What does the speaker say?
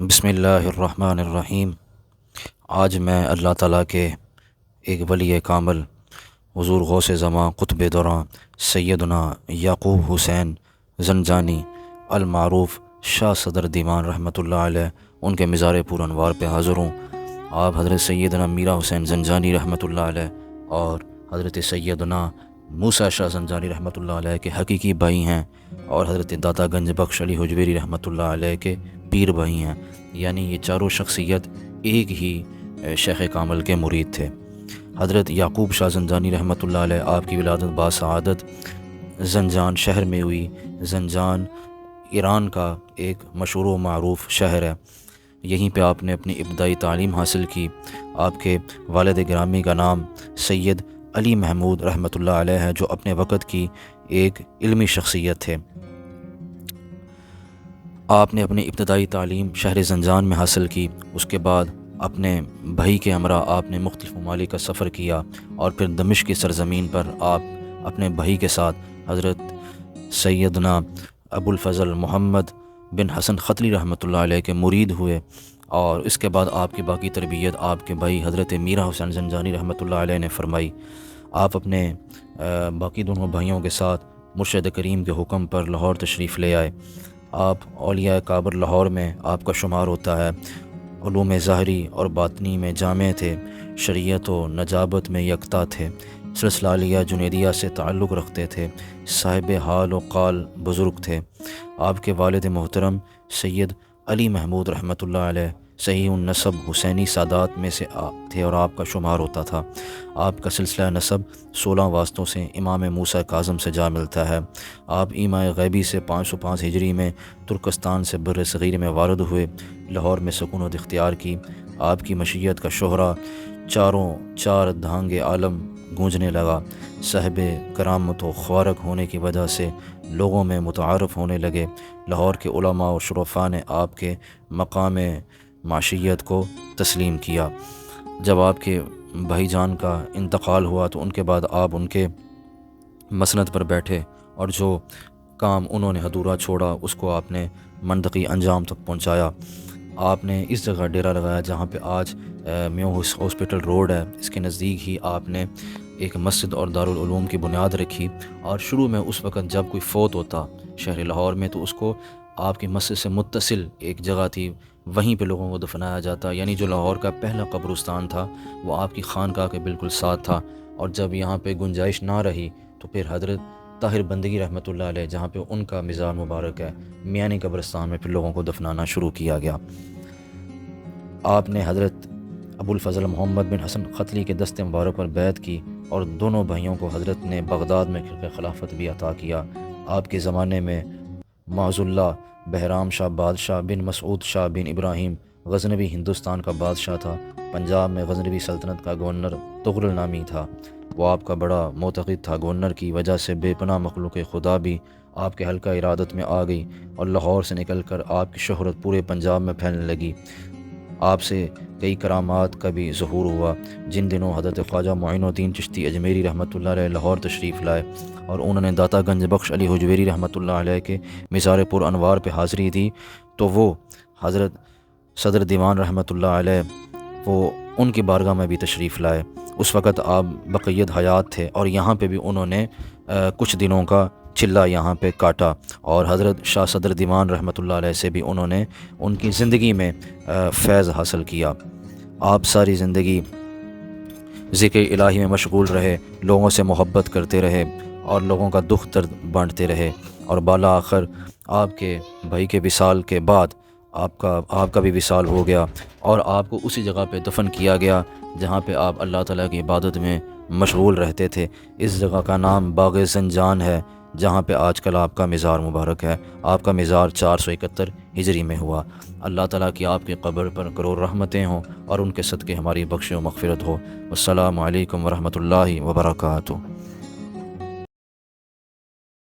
بسم اللہ الرحمن الرحیم۔ آج میں اللہ تعالیٰ کے ایک ولی کامل حضور غوث زمان قطب دوران سیدنا یعقوب حسین زنجانی المعروف شاہ صدر دیوان رحمۃ اللہ علیہ ان کے مزار پر انوار پہ حاضر ہوں۔ آپ حضرت سیدنا میرا حسین زنجانی رحمۃ اللہ علیہ اور حضرت سیدنا موسیٰ شاہ زنجانی رحمۃ اللہ علیہ کے حقیقی بھائی ہیں، اور حضرت داتا گنج بخش علی حجویری رحمۃ اللہ علیہ کے پیر بھائی ہیں، یعنی یہ چاروں شخصیت ایک ہی شیخ کامل کے مرید تھے۔ حضرت یعقوب شاہ زنجانی رحمۃ اللہ علیہ آپ کی ولادت باسعادت زنجان شہر میں ہوئی۔ زنجان ایران کا ایک مشہور و معروف شہر ہے، یہیں پہ آپ نے اپنی ابتدائی تعلیم حاصل کی۔ آپ کے والد گرامی کا نام سید علی محمود رحمۃ اللہ علیہ ہے، جو اپنے وقت کی ایک علمی شخصیت تھے۔ آپ نے اپنی ابتدائی تعلیم شہر زنجان میں حاصل کی، اس کے بعد اپنے بھائی کے ہمراہ آپ نے مختلف ممالک کا سفر کیا، اور پھر دمشق کی سرزمین پر آپ اپنے بھائی کے ساتھ حضرت سیدنا ابو الفضل محمد بن حسن ختلی رحمۃ اللہ علیہ کے مرید ہوئے، اور اس کے بعد آپ کی باقی تربیت آپ کے بھائی حضرت میرا حسین زنجانی رحمۃ اللہ علیہ نے فرمائی۔ آپ اپنے باقی دونوں بھائیوں کے ساتھ مرشد کریم کے حکم پر لاہور تشریف لے آئے۔ آپ اولیاء کابر لاہور میں آپ کا شمار ہوتا ہے۔ علوم ظاہری اور باطنی میں جامع تھے، شریعت و نجابت میں یکتا تھے، سلسلہ علیہ جنیدیہ سے تعلق رکھتے تھے، صاحب حال و قال بزرگ تھے۔ آپ کے والد محترم سید علی محمود رحمۃ اللہ علیہ صحیح النسب حسینی سادات میں سے تھے، اور آپ کا شمار ہوتا تھا۔ آپ کا سلسلہ نسب 16 واسطوں سے امام موسیٰ کاظم سے جا ملتا ہے۔ آپ ایمہ غیبی سے 505 ہجری میں ترکستان سے بر صغیر میں وارد ہوئے، لاہور میں سکونت اختیار کی۔ آپ کی مشیت کا شہرہ چاروں چار دھانگ عالم گونجنے لگا۔ صاحب کرامت و خوارق ہونے کی وجہ سے لوگوں میں متعارف ہونے لگے۔ لاہور کے علماء و شرفاء نے آپ کے مقام معشیت کو تسلیم کیا۔ جب آپ کے بھائی جان کا انتقال ہوا تو ان کے بعد آپ ان کے مسند پر بیٹھے، اور جو کام انہوں نے ادھورا چھوڑا اس کو آپ نے منطقی انجام تک پہنچایا۔ آپ نے اس جگہ ڈیرا لگایا جہاں پہ آج میو ہاسپٹل روڈ ہے، اس کے نزدیک ہی آپ نے ایک مسجد اور دارالعلوم کی بنیاد رکھی۔ اور شروع میں اس وقت جب کوئی فوت ہوتا شہر لاہور میں تو اس کو آپ کی مسجد سے متصل ایک جگہ تھی، وہیں پہ لوگوں کو دفنایا جاتا، یعنی جو لاہور کا پہلا قبرستان تھا وہ آپ کی خانقاہ کے بالکل ساتھ تھا۔ اور جب یہاں پہ گنجائش نہ رہی تو پھر حضرت طاہر بندگی رحمۃ اللہ علیہ، جہاں پہ ان کا مزار مبارک ہے، میانی قبرستان میں پھر لوگوں کو دفنانا شروع کیا گیا۔ آپ نے حضرت ابو الفضل محمد بن حسن ختلی کے دست مبارک پر بیعت کی، اور دونوں بھائیوں کو حضرت نے بغداد میں خلافت بھی عطا کیا۔ آپ کے زمانے میں معاذ اللہ بہرام شاہ بادشاہ بن مسعود شاہ بن ابراہیم غزنوی ہندوستان کا بادشاہ تھا۔ پنجاب میں غزنوی سلطنت کا گورنر تغرل نامی تھا، وہ آپ کا بڑا معتقد تھا۔ گورنر کی وجہ سے بے پناہ مخلوق خدا بھی آپ کے حلقہ ارادت میں آ گئی، اور لاہور سے نکل کر آپ کی شہرت پورے پنجاب میں پھیلنے لگی۔ آپ سے کئی کرامات کا بھی ظہور ہوا۔ جن دنوں حضرت خواجہ معین الدین چشتی اجمیری رحمۃ اللہ علیہ لاہور تشریف لائے، اور انہوں نے داتا گنج بخش علی حجویری رحمۃ اللہ علیہ کے مزار پر انوار پہ حاضری دی، تو وہ حضرت صدر دیوان رحمۃ اللہ علیہ وہ ان کی بارگاہ میں بھی تشریف لائے۔ اس وقت آپ بقیت حیات تھے، اور یہاں پہ بھی انہوں نے کچھ دنوں کا چلہ یہاں پہ کاٹا، اور حضرت شاہ صدر دیوان رحمۃ اللہ علیہ سے بھی انہوں نے ان کی زندگی میں فیض حاصل کیا۔ آپ ساری زندگی ذکر الہی میں مشغول رہے، لوگوں سے محبت کرتے رہے، اور لوگوں کا دکھ درد بانٹتے رہے، اور بالا آخر آپ کے بھائی کے وصال کے بعد آپ کا بھی وصال ہو گیا، اور آپ کو اسی جگہ پہ دفن کیا گیا جہاں پہ آپ اللہ تعالیٰ کی عبادت میں مشغول رہتے تھے۔ اس جگہ کا نام باغ زنجان ہے، جہاں پہ آج کل آپ کا مزار مبارک ہے۔ آپ کا مزار 471 ہجری میں ہوا۔ اللہ تعالیٰ کی آپ کے قبر پر کروڑ رحمتیں ہوں، اور ان کے صدقے ہماری بخش و مغفرت ہو۔ والسلام علیکم ورحمۃ اللہ وبرکاتہ۔